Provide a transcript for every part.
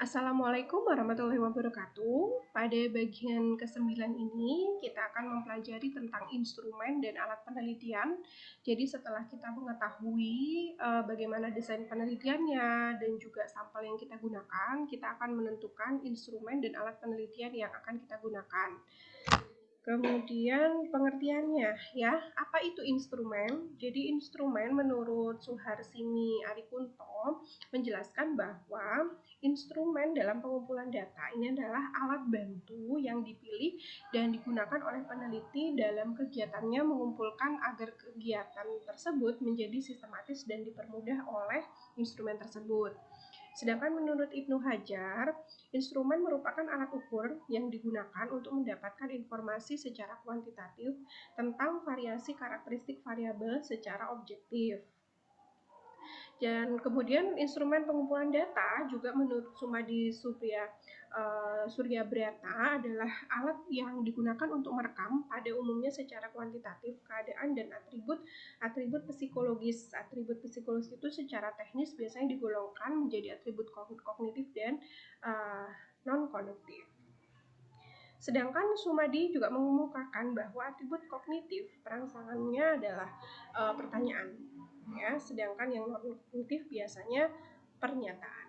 Assalamualaikum warahmatullahi wabarakatuh. Pada bagian ke-9 ini kita akan mempelajari tentang instrumen dan alat penelitian. Jadi setelah kita mengetahui bagaimana desain penelitiannya dan juga sampel yang kita gunakan, kita akan menentukan instrumen dan alat penelitian yang akan kita gunakan. Kemudian pengertiannya ya, apa itu instrumen? Jadi instrumen menurut Suharsini Arikunto menjelaskan bahwa instrumen dalam pengumpulan data ini adalah alat bantu yang dipilih dan digunakan oleh peneliti dalam kegiatannya mengumpulkan agar kegiatan tersebut menjadi sistematis dan dipermudah oleh instrumen tersebut. Sedangkan menurut Ibnu Hajar, instrumen merupakan alat ukur yang digunakan untuk mendapatkan informasi secara kuantitatif tentang variasi karakteristik variabel secara objektif. Dan kemudian instrumen pengumpulan data juga menurut Sumadi Surya Brata adalah alat yang digunakan untuk merekam pada umumnya secara kuantitatif keadaan dan atribut psikologis. Atribut psikologis itu secara teknis biasanya digolongkan menjadi atribut kognitif dan non-kognitif. Sedangkan Sumadi juga mengemukakan bahwa atribut kognitif perangsangannya adalah pertanyaan, ya, sedangkan yang non-kognitif biasanya pernyataan.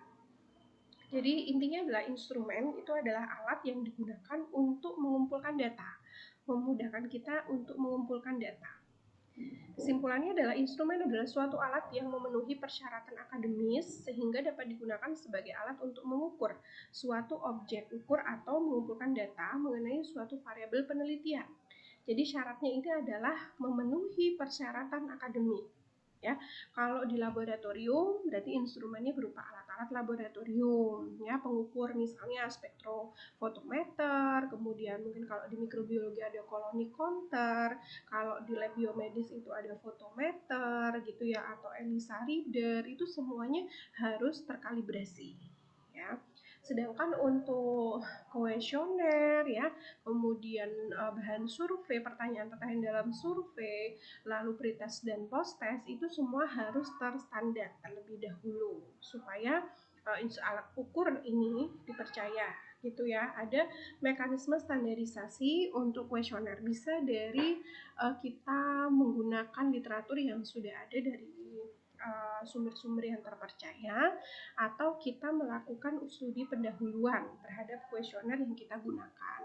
Jadi intinya adalah instrumen itu adalah alat yang digunakan untuk mengumpulkan data, memudahkan kita untuk mengumpulkan data. Kesimpulannya adalah instrumen adalah suatu alat yang memenuhi persyaratan akademis sehingga dapat digunakan sebagai alat untuk mengukur suatu objek ukur atau mengumpulkan data mengenai suatu variabel penelitian. Jadi syaratnya ini adalah memenuhi persyaratan akademik. Ya, kalau di laboratorium berarti instrumennya berupa alat-alat laboratorium, ya, pengukur misalnya spektrofotometer, kemudian mungkin kalau di mikrobiologi ada koloni counter, kalau di lab biomedis itu ada fotometer gitu ya, atau ELISA reader, itu semuanya harus terkalibrasi, ya. Sedangkan untuk kuesioner ya, kemudian bahan survei, pertanyaan-pertanyaan dalam survei, lalu pretest dan post-test itu semua harus terstandar terlebih dahulu supaya alat ukur ini dipercaya gitu ya. Ada mekanisme standarisasi untuk kuesioner, bisa dari kita menggunakan literatur yang sudah ada dari sumber-sumber yang terpercaya, atau kita melakukan studi pendahuluan terhadap kuesioner yang kita gunakan.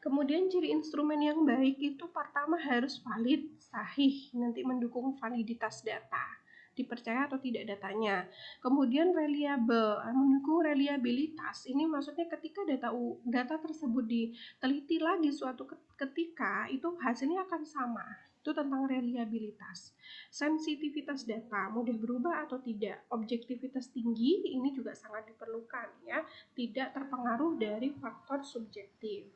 Kemudian ciri instrumen yang baik itu pertama harus valid, sahih, nanti mendukung validitas data, dipercaya atau tidak datanya. Kemudian reliable, mendukung reliabilitas. Ini maksudnya ketika data tersebut diteliti lagi suatu ketika, itu hasilnya akan sama. Itu tentang reliabilitas. Sensitivitas data, mudah berubah atau tidak. Objektivitas tinggi, ini juga sangat diperlukan ya, tidak terpengaruh dari faktor subjektif.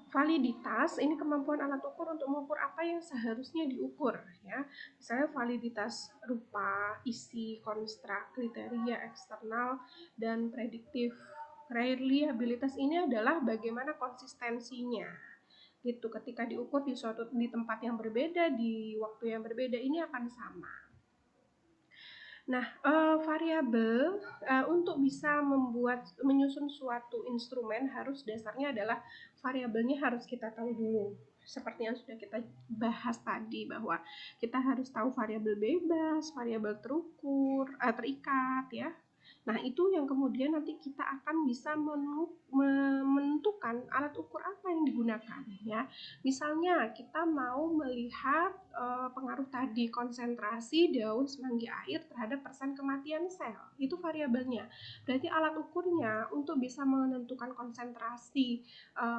Validitas, ini kemampuan alat ukur untuk mengukur apa yang seharusnya diukur ya. Misalnya validitas rupa, isi, konstruk, kriteria eksternal, dan prediktif. Reliabilitas ini adalah bagaimana konsistensinya gitu, ketika diukur di tempat yang berbeda, di waktu yang berbeda, ini akan sama. Nah, variabel untuk bisa menyusun suatu instrumen harus dasarnya adalah variabelnya harus kita tahu dulu. Seperti yang sudah kita bahas tadi, bahwa kita harus tahu variabel bebas, variabel terukur, terikat ya. Nah, itu yang kemudian nanti kita akan bisa menentukan alat ukur apa yang digunakan ya. Misalnya kita mau melihat pengaruh tadi konsentrasi daun semanggi air terhadap persen kematian sel, itu variabelnya. Berarti alat ukurnya untuk bisa menentukan konsentrasi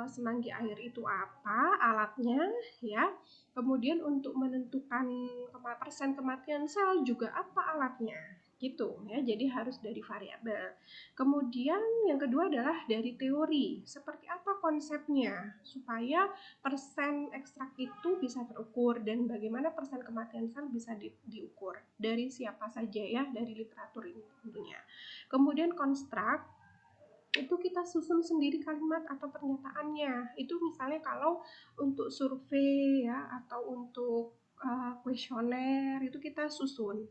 semanggi air itu apa alatnya ya. Kemudian untuk menentukan persen kematian sel juga apa alatnya gitu ya. Jadi harus dari variabel. Kemudian yang kedua adalah dari teori, seperti apa konsepnya supaya persen ekstrak itu bisa terukur dan bagaimana persen kematian sel bisa diukur dari siapa saja ya, dari literatur ini tentunya. Kemudian konstruk itu kita susun sendiri kalimat atau pernyataannya. Itu misalnya kalau untuk survei ya, atau untuk kuesioner itu kita susun.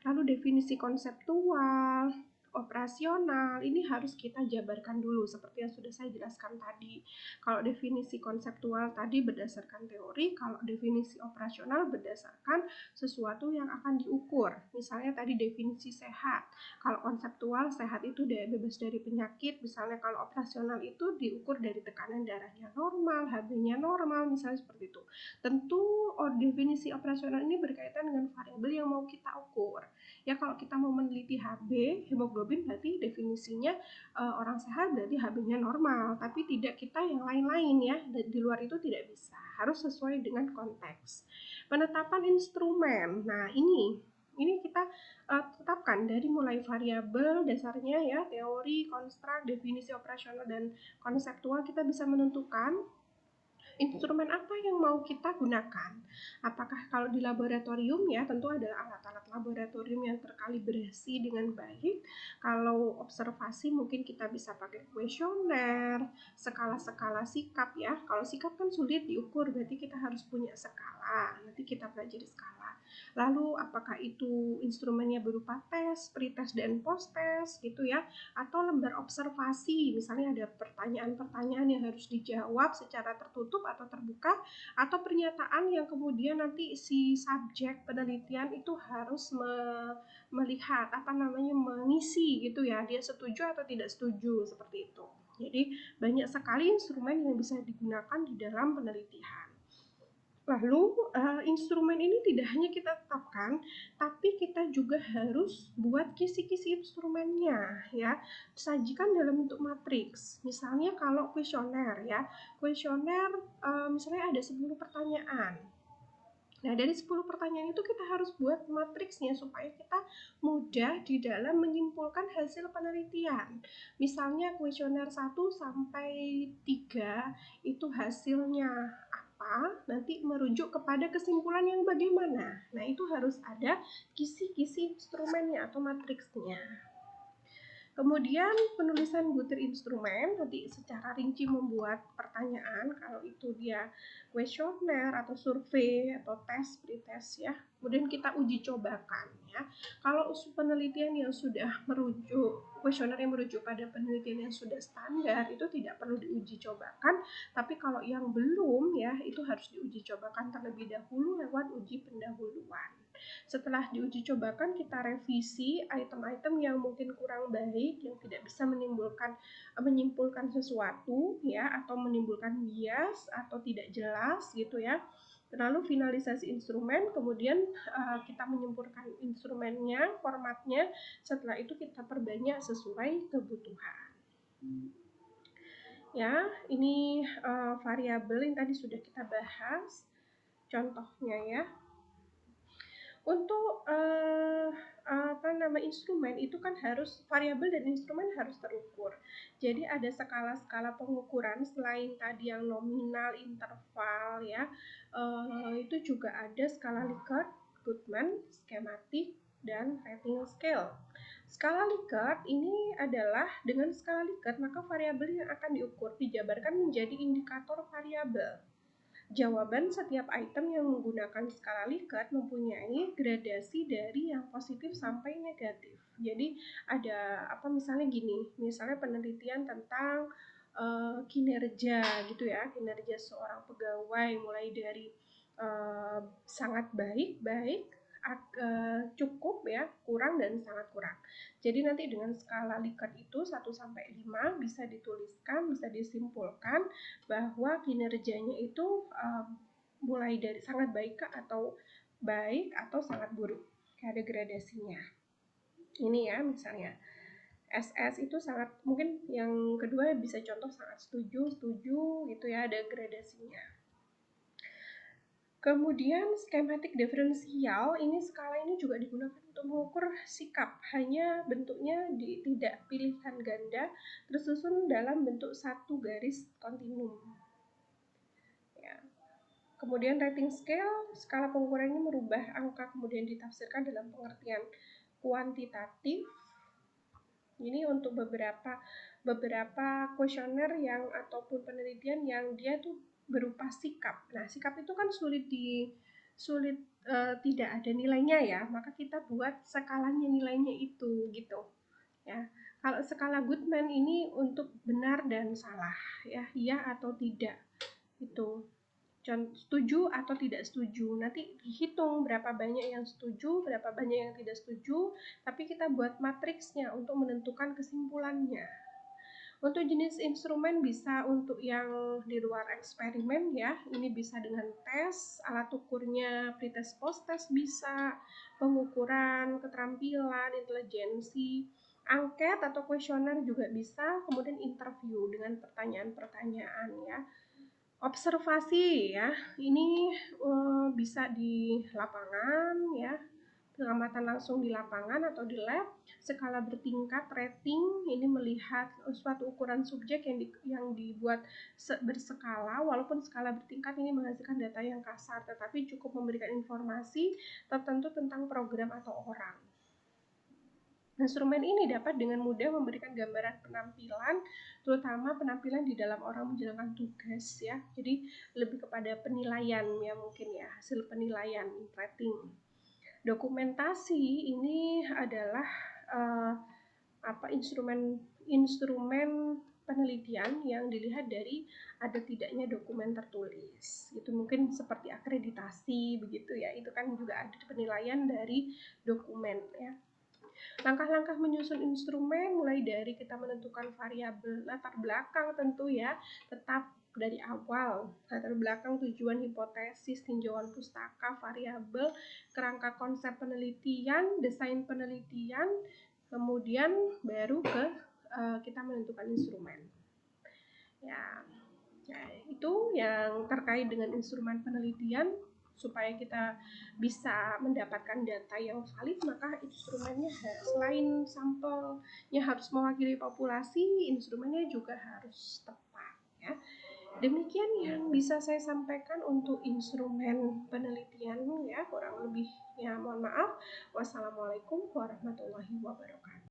Lalu definisi konseptual, operasional, ini harus kita jabarkan dulu seperti yang sudah saya jelaskan tadi. Kalau definisi konseptual tadi berdasarkan teori, kalau definisi operasional berdasarkan sesuatu yang akan diukur. Misalnya tadi definisi sehat. Kalau konseptual sehat itu bebas dari penyakit, misalnya kalau operasional itu diukur dari tekanan darahnya normal, HB-nya normal, misalnya seperti itu. Tentu definisi operasional ini berkaitan dengan variabel yang mau kita ukur. Ya kalau kita mau meneliti HB, hemoglobin berarti definisinya orang sehat berarti HB-nya normal, tapi tidak kita yang lain-lain ya, di luar itu tidak bisa, harus sesuai dengan konteks. Penetapan instrumen, nah ini kita tetapkan dari mulai variabel dasarnya ya, teori, konstruk, definisi operasional, dan konseptual kita bisa menentukan instrumen apa yang mau kita gunakan. Apakah kalau di laboratorium ya tentu adalah alat-alat laboratorium yang terkalibrasi dengan baik. Kalau observasi mungkin kita bisa pakai kuesioner, skala-skala sikap ya. Kalau sikap kan sulit diukur, berarti kita harus punya skala. Nanti kita pelajari skala. Lalu apakah itu instrumennya berupa tes, pre-tes dan post-tes gitu ya, atau lembar observasi, misalnya ada pertanyaan-pertanyaan yang harus dijawab secara tertutup atau terbuka, atau pernyataan yang kemudian nanti si subjek penelitian itu harus melihat mengisi gitu ya, dia setuju atau tidak setuju seperti itu. Jadi banyak sekali instrumen yang bisa digunakan di dalam penelitian. Lalu instrumen ini tidak hanya kita tetapkan, tapi kita juga harus buat kisi-kisi instrumennya ya. Sajikan dalam bentuk matriks. Misalnya kalau kuesioner ya, kuesioner misalnya ada 10 pertanyaan. Nah, dari 10 pertanyaan itu kita harus buat matriksnya supaya kita mudah di dalam menyimpulkan hasil penelitian. Misalnya kuesioner 1 sampai 3 itu hasilnya apa, nanti merujuk kepada kesimpulan yang bagaimana. Nah, itu harus ada kisi-kisi instrumennya atau matriksnya. Kemudian penulisan butir instrumen, nanti secara rinci membuat pertanyaan, kalau itu dia kuesioner atau survei atau tes, pretest ya. Kemudian kita uji cobakan ya. Kalau penelitian yang sudah merujuk, kuesioner yang merujuk pada penelitian yang sudah standar itu tidak perlu diuji cobakan, tapi kalau yang belum ya itu harus diuji cobakan terlebih dahulu lewat uji pendahuluan. Setelah diuji cobakan kita revisi item-item yang mungkin kurang baik, yang tidak bisa menyimpulkan sesuatu ya, atau menimbulkan bias atau tidak jelas gitu ya. Lalu finalisasi instrumen, kemudian kita menyimpulkan instrumennya, formatnya. Setelah itu kita perbanyak sesuai kebutuhan. Ya, ini variabel yang tadi sudah kita bahas contohnya ya. Untuk instrumen itu kan harus variabel dan instrumen harus terukur. Jadi ada skala-skala pengukuran selain tadi yang nominal, interval ya. Itu juga ada skala Likert, Guttman, skematik, dan rating scale. Skala Likert ini adalah dengan skala Likert maka variabel yang akan diukur dijabarkan menjadi indikator variabel. Jawaban setiap item yang menggunakan skala Likert mempunyai gradasi dari yang positif sampai negatif. Jadi ada misalnya gini, misalnya penelitian tentang kinerja gitu ya, kinerja seorang pegawai mulai dari sangat baik, cukup ya, kurang dan sangat kurang. Jadi nanti dengan skala Likert itu 1 sampai 5 bisa dituliskan, bisa disimpulkan bahwa kinerjanya itu mulai dari sangat baik atau sangat buruk. Ada gradasinya. Ini ya misalnya. SS itu sangat, mungkin yang kedua bisa contoh sangat setuju gitu ya, ada gradasinya. Kemudian skematik diferensial, ini skala ini juga digunakan untuk mengukur sikap, hanya bentuknya tidak pilihan ganda, tersusun dalam bentuk satu garis kontinum. Ya. Kemudian rating scale, skala pengukurannya merubah angka kemudian ditafsirkan dalam pengertian kuantitatif. Ini untuk beberapa kuesioner yang ataupun penelitian yang dia tuh berupa sikap. Nah, sikap itu kan sulit tidak ada nilainya ya, maka kita buat skalanya nilainya itu gitu. Ya, kalau skala Goodman ini untuk benar dan salah, ya, iya atau tidak. Itu setuju atau tidak setuju. Nanti dihitung berapa banyak yang setuju, berapa banyak yang tidak setuju, tapi kita buat matriksnya untuk menentukan kesimpulannya. Untuk jenis instrumen bisa untuk yang di luar eksperimen ya, ini bisa dengan tes, alat ukurnya pretest post-test bisa, pengukuran keterampilan, intelijensi, angket atau kuesioner juga bisa, kemudian interview dengan pertanyaan-pertanyaan ya. Observasi ya, ini bisa di lapangan ya, pengamatan langsung di lapangan atau di lab, skala bertingkat rating, ini melihat suatu ukuran subjek yang dibuat berskala, walaupun skala bertingkat ini menghasilkan data yang kasar, tetapi cukup memberikan informasi tertentu tentang program atau orang. Instrumen ini dapat dengan mudah memberikan gambaran penampilan, terutama penampilan di dalam orang menjalankan tugas ya. Jadi lebih kepada penilaian ya mungkin ya, hasil penilaian, rating. Dokumentasi ini adalah instrumen penelitian yang dilihat dari ada tidaknya dokumen tertulis. Itu mungkin seperti akreditasi begitu ya. Itu kan juga ada penilaian dari dokumen ya. Langkah-langkah menyusun instrumen mulai dari kita menentukan variabel latar belakang tentu ya, tetap dari awal latar belakang, tujuan, hipotesis, tinjauan pustaka, variabel, kerangka konsep penelitian, desain penelitian, kemudian baru ke kita menentukan instrumen. Ya, itu yang terkait dengan instrumen penelitian. Supaya kita bisa mendapatkan data yang valid, maka instrumennya selain sampelnya harus mewakili populasi, instrumennya juga harus tepat ya. Demikian yang bisa saya sampaikan untuk instrumen penelitian ya, kurang lebihnya mohon maaf. Wassalamualaikum warahmatullahi wabarakatuh.